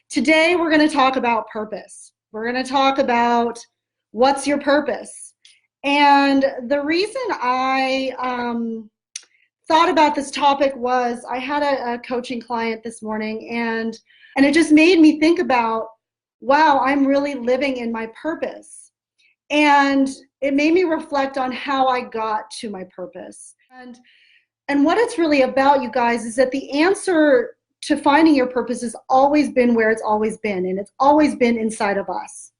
Today, we're going to talk about purpose. We're going to talk about what's your purpose. And the reason I thought about this topic was I had a coaching client this morning, and it just made me think about, wow, I'm really living in my purpose. And it made me reflect on how I got to my purpose. And what it's really about, you guys, is that the answer to finding your purpose has always been where it's always been, and it's always been inside of us.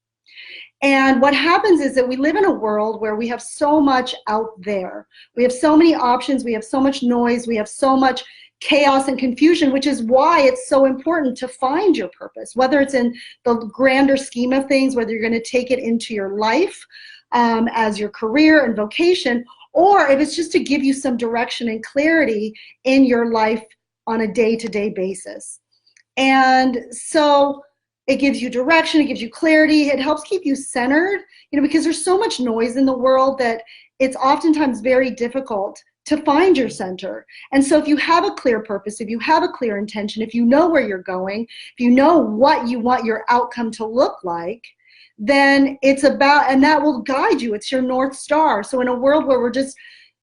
And what happens is that we live in a world where we have so much out there. We have so many options, we have so much noise, we have so much chaos and confusion, which is why it's so important to find your purpose, whether it's in the grander scheme of things, whether you're going to take it into your life as your career and vocation, or if it's just to give you some direction and clarity in your life on a day-to-day basis. And so it gives you direction, it gives you clarity, it helps keep you centered, because there's so much noise in the world that it's oftentimes very difficult to find your center. And so if you have a clear purpose, if you have a clear intention, if you know where you're going, if you know what you want your outcome to look like, then it's about, and that will guide you. It's your North Star. So in a world where we're just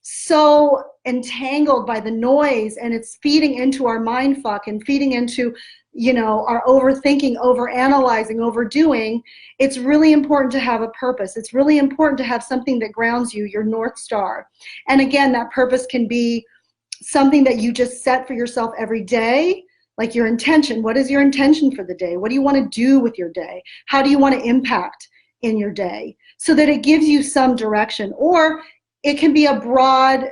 so entangled by the noise and it's feeding into our mind fuck and feeding into our overthinking, overanalyzing, overdoing, it's really important to have a purpose. It's really important to have something that grounds you, your North Star. And again, that purpose can be something that you just set for yourself every day, like your intention. What is your intention for the day? What do you want to do with your day? How do you want to impact in your day? So that it gives you some direction. Or it can be a broad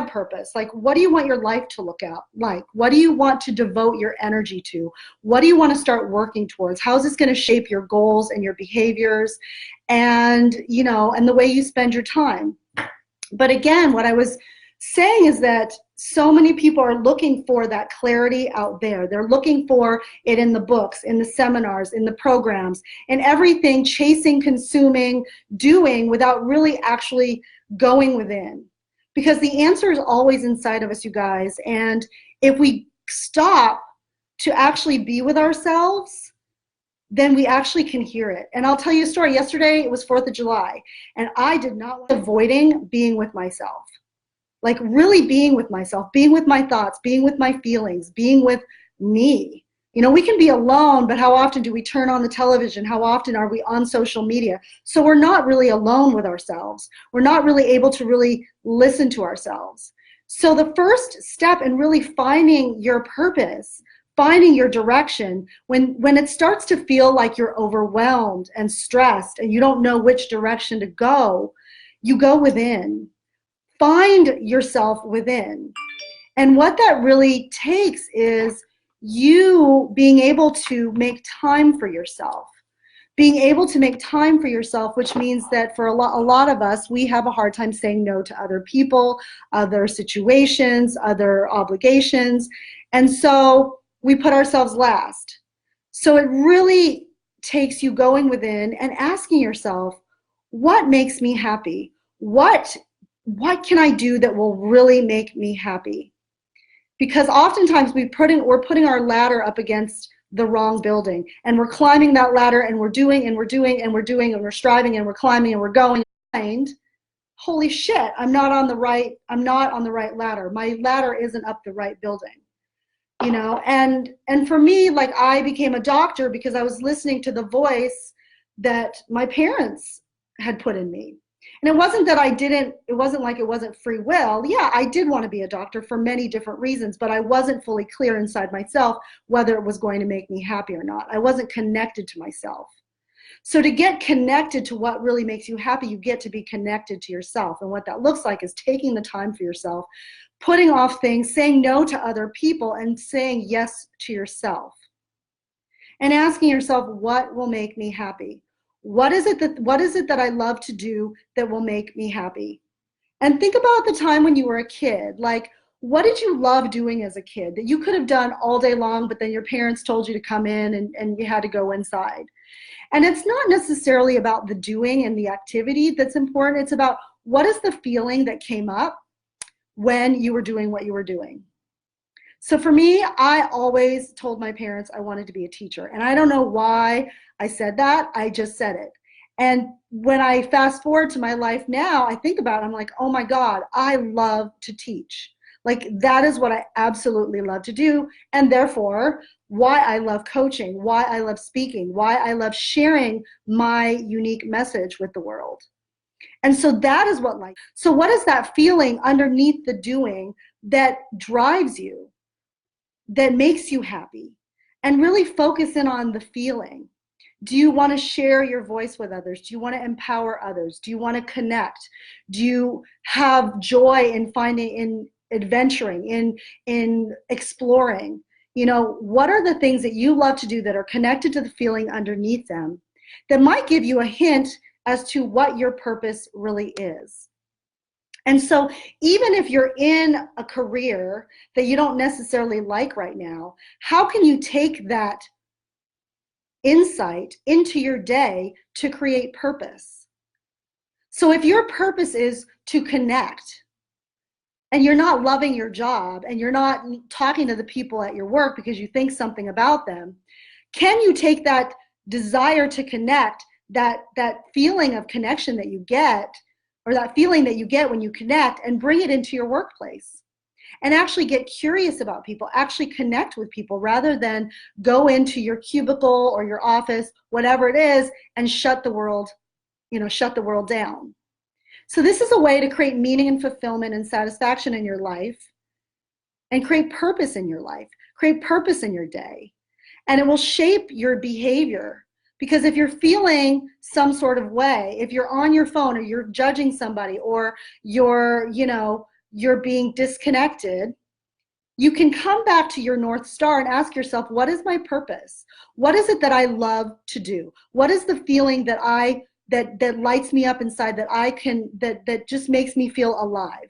purpose. Like, what do you want your life to look out like? What do you want to devote your energy to? What do you want to start working towards? How is this going to shape your goals and your behaviors and the way you spend your time? But again, what I was saying is that so many people are looking for that clarity out there. They're looking for it in the books, in the seminars, in the programs, in everything, chasing, consuming, doing without really actually going within. Because the answer is always inside of us, you guys. And if we stop to actually be with ourselves, then we actually can hear it. And I'll tell you a story. Yesterday, it was 4th of July, and I did not want avoiding being with myself. Like really being with myself, being with my thoughts, being with my feelings, being with me. We can be alone, but how often do we turn on the television? How often are we on social media? So we're not really alone with ourselves. We're not really able to really listen to ourselves. So the first step in really finding your purpose, finding your direction, when it starts to feel like you're overwhelmed and stressed and you don't know which direction to go, you go within. Find yourself within. And what that really takes is you being able to make time for yourself. Being able to make time for yourself, which means that for a lot of us, we have a hard time saying no to other people, other situations, other obligations. And so we put ourselves last. So it really takes you going within and asking yourself, what makes me happy? What can I do that will really make me happy? Because oftentimes we're putting our ladder up against the wrong building, and we're climbing that ladder, and we're doing, and we're doing, and we're doing, and we're striving, and we're climbing, and we're going. And holy shit, I'm not on the right ladder. My ladder isn't up the right building. And for me, like, I became a doctor because I was listening to the voice that my parents had put in me. And it wasn't like it wasn't free will. Yeah, I did want to be a doctor for many different reasons, but I wasn't fully clear inside myself whether it was going to make me happy or not. I wasn't connected to myself. So to get connected to what really makes you happy, you get to be connected to yourself. And what that looks like is taking the time for yourself, putting off things, saying no to other people, and saying yes to yourself. And asking yourself, what will make me happy? What is it that I love to do that will make me happy? And think about the time when you were a kid. Like, what did you love doing as a kid that you could have done all day long, but then your parents told you to come in and you had to go inside? And it's not necessarily about the doing and the activity that's important. It's about what is the feeling that came up when you were doing what you were doing. So for me, I always told my parents I wanted to be a teacher. And I don't know why I said that. I just said it. And when I fast forward to my life now, I think about it, I'm like, oh my God, I love to teach. Like that is what I absolutely love to do. And therefore, why I love coaching, why I love speaking, why I love sharing my unique message with the world. And so that is what life. So what is that feeling underneath the doing that drives you, that makes you happy? And really focus in on the feeling. Do you want to share your voice with others? Do you want to empower others? Do you want to connect? Do you have joy in finding, in adventuring, in exploring? You know, what are the things that you love to do that are connected to the feeling underneath them that might give you a hint as to what your purpose really is? And so even if you're in a career that you don't necessarily like right now, how can you take that insight into your day to create purpose? So if your purpose is to connect and you're not loving your job and you're not talking to the people at your work because you think something about them, can you take that desire to connect, that feeling of connection that you get, or that feeling that you get when you connect, and bring it into your workplace? And actually get curious about people, actually connect with people, rather than go into your cubicle or your office, whatever it is, and shut the world down. So this is a way to create meaning and fulfillment and satisfaction in your life, and create purpose in your life, create purpose in your day. And it will shape your behavior. Because if you're feeling some sort of way, if you're on your phone or you're judging somebody, or you're being disconnected, you can come back to your North Star and ask yourself, what is my purpose? What is it that I love to do? What is the feeling that that lights me up inside, that just makes me feel alive?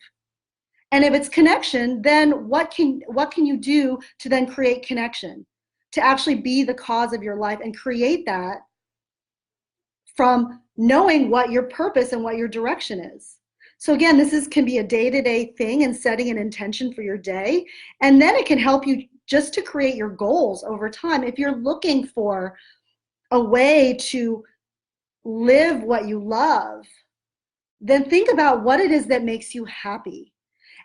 And if it's connection, then what can you do to then create connection, to actually be the cause of your life and create that from knowing what your purpose and what your direction is? So again, can be a day-to-day thing, and setting an intention for your day. And then it can help you just to create your goals over time. If you're looking for a way to live what you love, then think about what it is that makes you happy.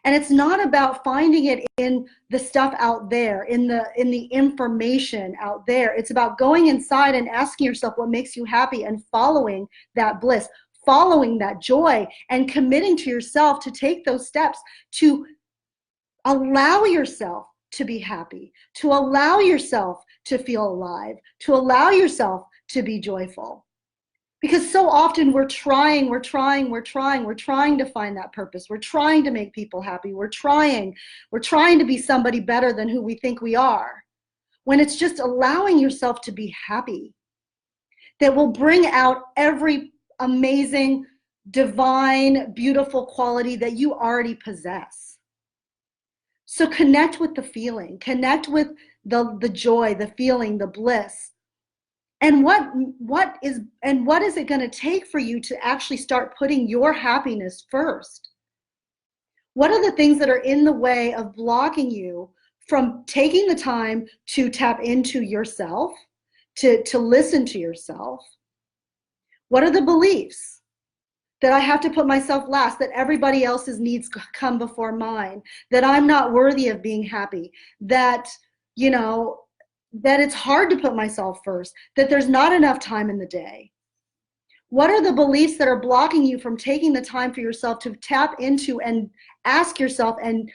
And it's not about finding it in the stuff out there, in the information out there. It's about going inside and asking yourself what makes you happy, and following that bliss, following that joy, and committing to yourself to take those steps to allow yourself to be happy, to allow yourself to feel alive, to allow yourself to be joyful. Because so often we're trying to find that purpose. We're trying to make people happy. We're trying to be somebody better than who we think we are, when it's just allowing yourself to be happy that will bring out every amazing, divine, beautiful quality that you already possess. So connect with the feeling, connect with the joy, the feeling, the bliss. And what is it going to take for you to actually start putting your happiness first? What are the things that are in the way of blocking you from taking the time to tap into yourself, to listen to yourself? What are the beliefs? That I have to put myself last, that everybody else's needs come before mine, that I'm not worthy of being happy, that it's hard to put myself first, that there's not enough time in the day. What are the beliefs that are blocking you from taking the time for yourself to tap into and ask yourself and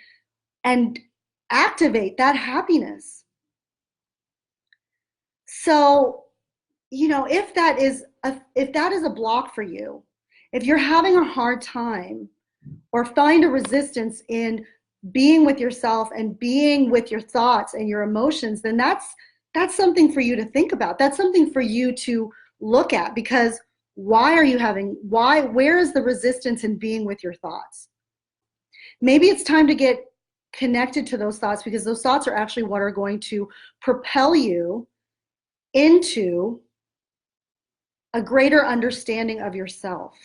activate that happiness? So, if that is a block for you, if you're having a hard time or find a resistance in being with yourself and being with your thoughts and your emotions, then that's something for you to think about. That's something for you to look at, because where is the resistance in being with your thoughts? Maybe it's time to get connected to those thoughts, because those thoughts are actually what are going to propel you into a greater understanding of yourself.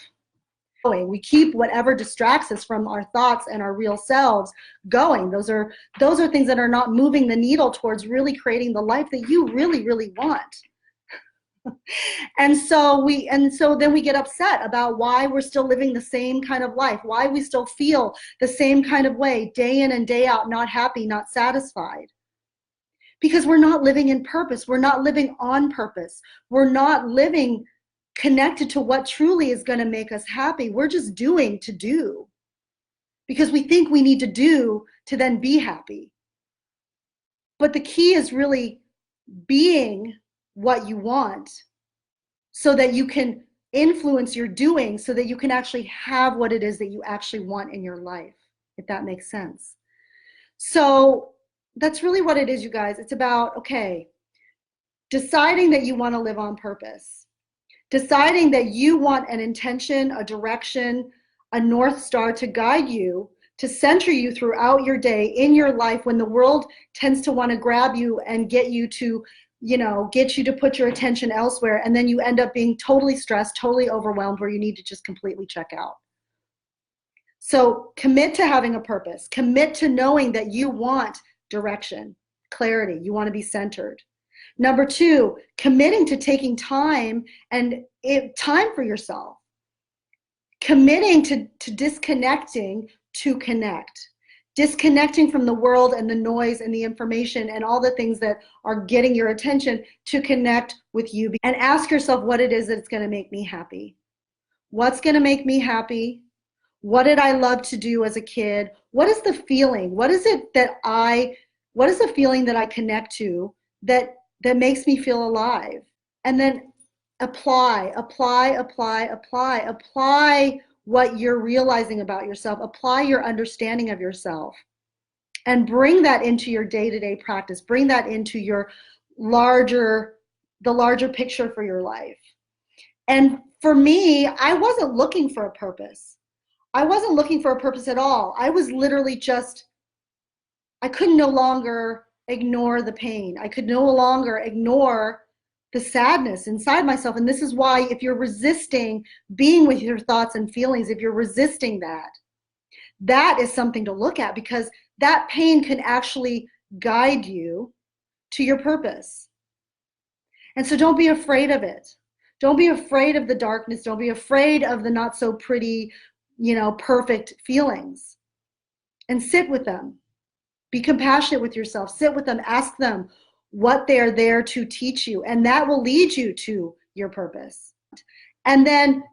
going. We keep whatever distracts us from our thoughts and our real selves going. Those are things that are not moving the needle towards really creating the life that you really, really want. And so then we get upset about why we're still living the same kind of life, why we still feel the same kind of way day in and day out, not happy, not satisfied. Because we're not living in purpose. We're not living on purpose. We're not living connected to what truly is going to make us happy. We're just doing to do because we think we need to do to then be happy. But the key is really being what you want so that you can influence your doing, so that you can actually have what it is that you actually want in your life, if that makes sense. So that's really what it is, you guys. It's about, okay, deciding that you want to live on purpose, deciding that you want an intention, a direction, a North Star to guide you, to center you throughout your day in your life when the world tends to want to grab you and get you to put your attention elsewhere, and then you end up being totally stressed, totally overwhelmed, where you need to just completely check out. So commit to having a purpose. Commit to knowing that you want direction, clarity. You want to be centered. Number 2, committing to taking time for yourself. Committing to disconnecting to connect. Disconnecting from the world and the noise and the information and all the things that are getting your attention to connect with you. And ask yourself what it is that's going to make me happy. What's going to make me happy? What did I love to do as a kid? What is the feeling? What is the feeling that I connect to that makes me feel alive? And then apply what you're realizing about yourself. Apply your understanding of yourself and bring that into your day-to-day practice. Bring that into the larger picture for your life. And for me, I wasn't looking for a purpose. I wasn't looking for a purpose at all. I was literally I could no longer ignore the pain. I could no longer ignore the sadness inside myself. And this is why, if you're resisting being with your thoughts and feelings, if you're resisting that is something to look at, because that pain can actually guide you to your purpose. And so don't be afraid of it. Don't be afraid of the darkness. Don't be afraid of the not so pretty, perfect feelings. And sit with them. Be compassionate with yourself. Sit with them. Ask them what they're there to teach you. And that will lead you to your purpose. And then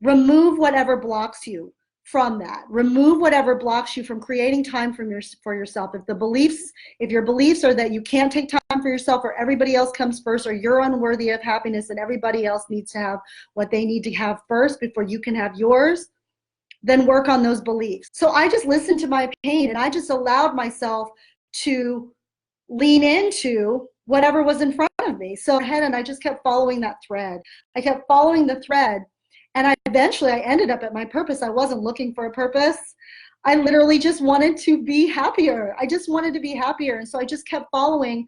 remove whatever blocks you from that. Remove whatever blocks you from creating time for yourself. If your beliefs are that you can't take time for yourself, or everybody else comes first, or you're unworthy of happiness and everybody else needs to have what they need to have first before you can have yours, then work on those beliefs. So I just listened to my pain and I just allowed myself to lean into whatever was in front of me. So ahead, and I just kept following that thread. I kept following the thread, and eventually I ended up at my purpose. I wasn't looking for a purpose. I literally just wanted to be happier. I just wanted to be happier. And so I just kept following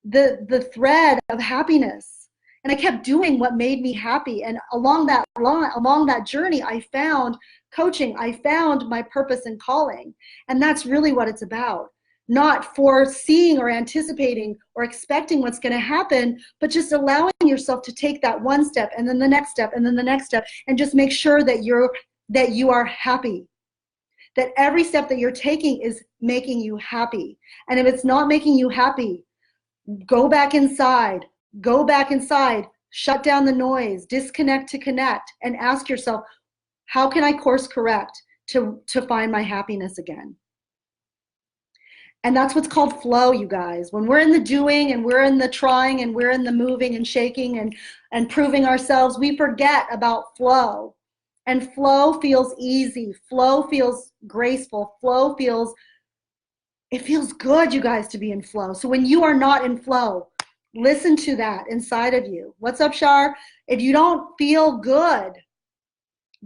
the thread of happiness. And I kept doing what made me happy. And along that journey, I found coaching. I found my purpose and calling. And that's really what it's about. Not foreseeing or anticipating or expecting what's going to happen, but just allowing yourself to take that one step and then the next step and then the next step, and just make sure that you are happy. That every step that you're taking is making you happy. And if it's not making you happy, go back inside, shut down the noise, disconnect to connect, and ask yourself, how can I course correct to find my happiness again? And that's what's called flow, you guys. When we're in the doing and we're in the trying and we're in the moving and shaking and proving ourselves, we forget about flow. And flow feels easy. Flow feels graceful. Flow feels good, you guys, to be in flow. So when you are not in flow, listen to that inside of you. What's up, Shar? If you don't feel good,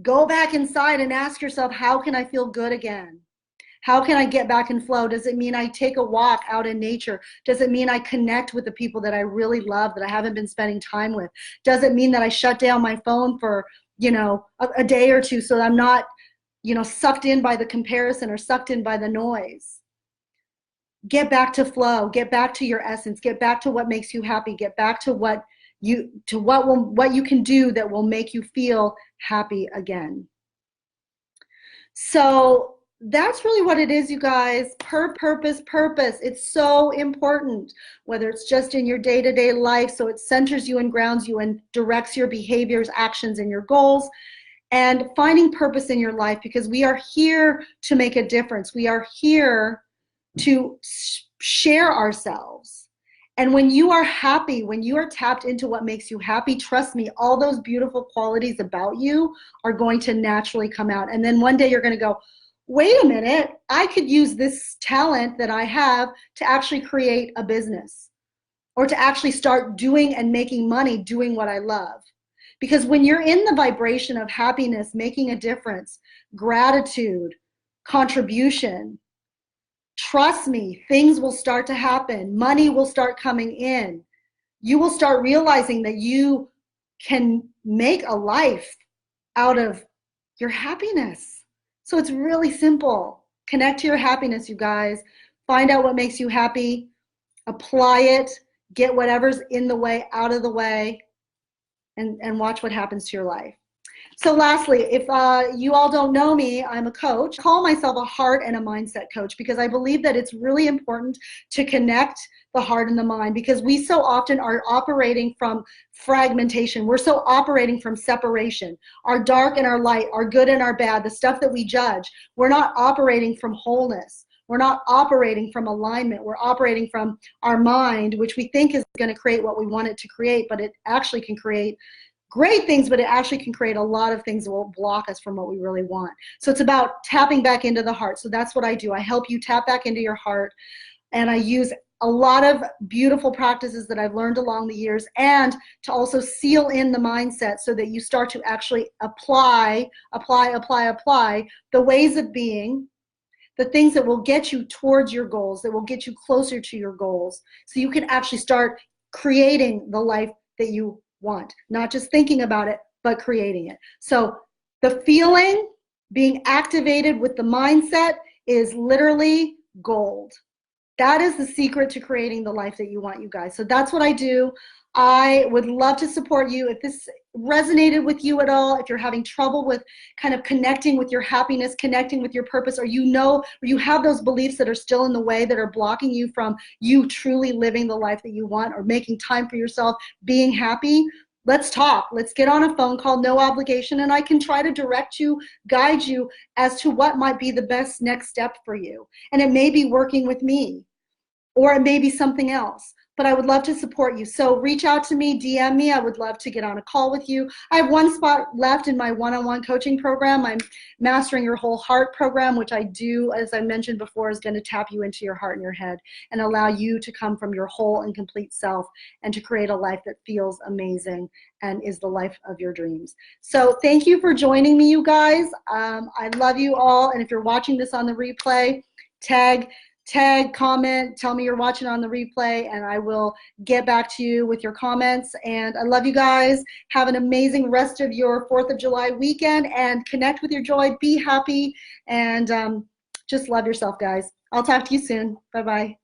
go back inside and ask yourself, how can I feel good again? How can I get back in flow? Does it mean I take a walk out in nature? Does it mean I connect with the people that I really love, that I haven't been spending time with? Does it mean that I shut down my phone for you know, a day or two so that I'm not, you know, sucked in by the comparison or sucked in by the noise. Get back to flow, get back to your essence, get back to what makes you happy, get back to what you can do that will make you feel happy again. So that's really what it is, you guys. Purpose. It's so important, whether it's just in your day-to-day life, so it centers you and grounds you and directs your behaviors, actions, and your goals, and finding purpose in your life, because we are here to make a difference. We are here to share ourselves. And when you are happy, when you are tapped into what makes you happy, trust me, all those beautiful qualities about you are going to naturally come out. And then one day you're going to go, wait a minute, I could use this talent that I have to actually create a business, or to actually start doing and making money doing what I love. Because when you're in the vibration of happiness, making a difference, gratitude, contribution, trust me, things will start to happen. Money will start coming in. You will start realizing that you can make a life out of your happiness. So it's really simple. Connect to your happiness, you guys. Find out what makes you happy. Apply it. Get whatever's in the way out of the way. And watch what happens to your life. So lastly, if you all don't know me, I'm a coach. I call myself a heart and a mindset coach because I believe that it's really important to connect the heart and the mind, because we so often are operating from fragmentation. We're so operating from separation. Our dark and our light, our good and our bad, the stuff that we judge. We're not operating from wholeness. We're not operating from alignment. We're operating from our mind, which we think is going to create what we want it to create, but it actually can create great things, but it actually can create a lot of things that will block us from what we really want. So it's about tapping back into the heart. So that's what I do. I help you tap back into your heart, and I use a lot of beautiful practices that I've learned along the years, and to also seal in the mindset so that you start to actually apply the ways of being, the things that will get you towards your goals, that will get you closer to your goals, so you can actually start creating the life that you want. Not just thinking about it, but creating it. So the feeling, being activated with the mindset, is literally gold. That is the secret to creating the life that you want, you guys. So that's what I do. I would love to support you. If this resonated with you at all, if you're having trouble with kind of connecting with your happiness, connecting with your purpose, or you know, or you have those beliefs that are still in the way, that are blocking you from you truly living the life that you want, or making time for yourself, being happy, let's talk. Let's get on a phone call, no obligation, and I can try to direct you, guide you as to what might be the best next step for you. And it may be working with me, or it may be something else, but I would love to support you. So reach out to me, DM me. I would love to get on a call with you. I have one spot left in my one-on-one coaching program. I'm Mastering Your Whole Heart program, which I do, as I mentioned before, is going to tap you into your heart and your head and allow you to come from your whole and complete self and to create a life that feels amazing and is the life of your dreams. So thank you for joining me, you guys. I love you all. And if you're watching this on the replay, tag, comment, tell me you're watching on the replay, and I will get back to you with your comments. And I love you guys. Have an amazing rest of your 4th of July weekend, and connect with your joy, be happy, and just love yourself, guys. I'll talk to you soon. Bye-bye.